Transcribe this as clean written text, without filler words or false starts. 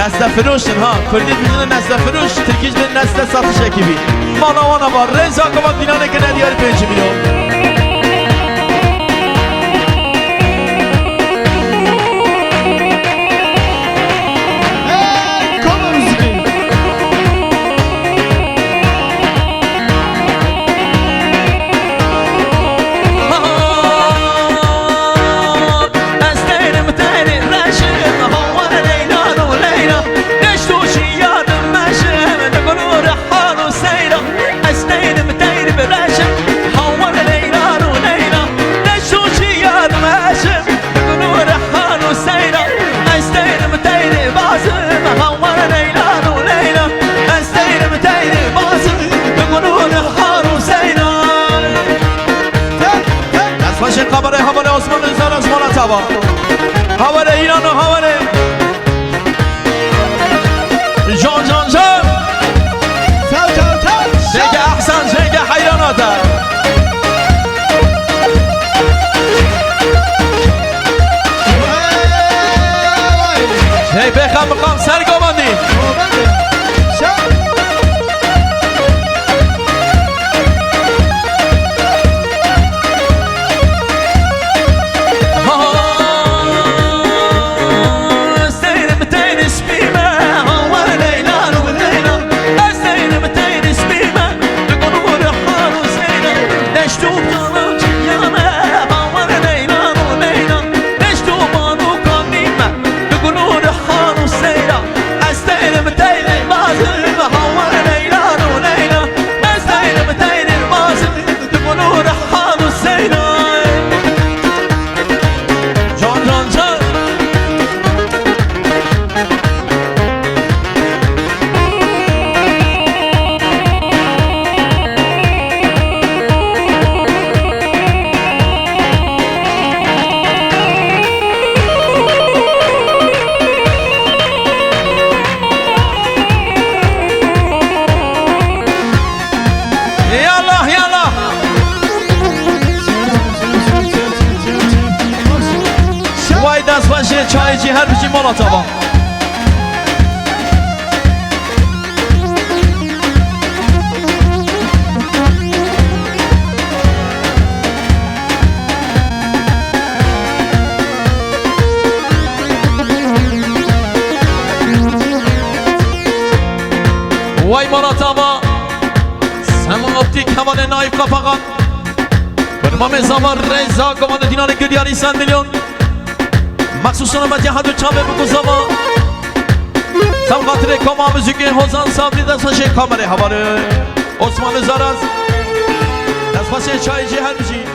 نسل فروشن ها کردی میدونه نسل فروش ترکیش به نسل ساتش اکیبی مانا وانا با رزا کما دینانه که ندیار 5 میلیون خبره حواله عثمان زار از مالاتابا حواله ایران و حواله جان جان جان شیگه احسن شیگه حیراناته شیگه بخم بخم سرگاماندی چای جی هر بچی مالاتابا وای مالاتابا سمون اپتیک همان نایف کافاقان برنامه زمان رزا گمان دینان گریانی 100 میلیون مخصوصا با جهاد و چابه بگذاما سم خاطر کما موزیک حسن صابری دست کامره حواله عثمان زارز دست چای جهر بشی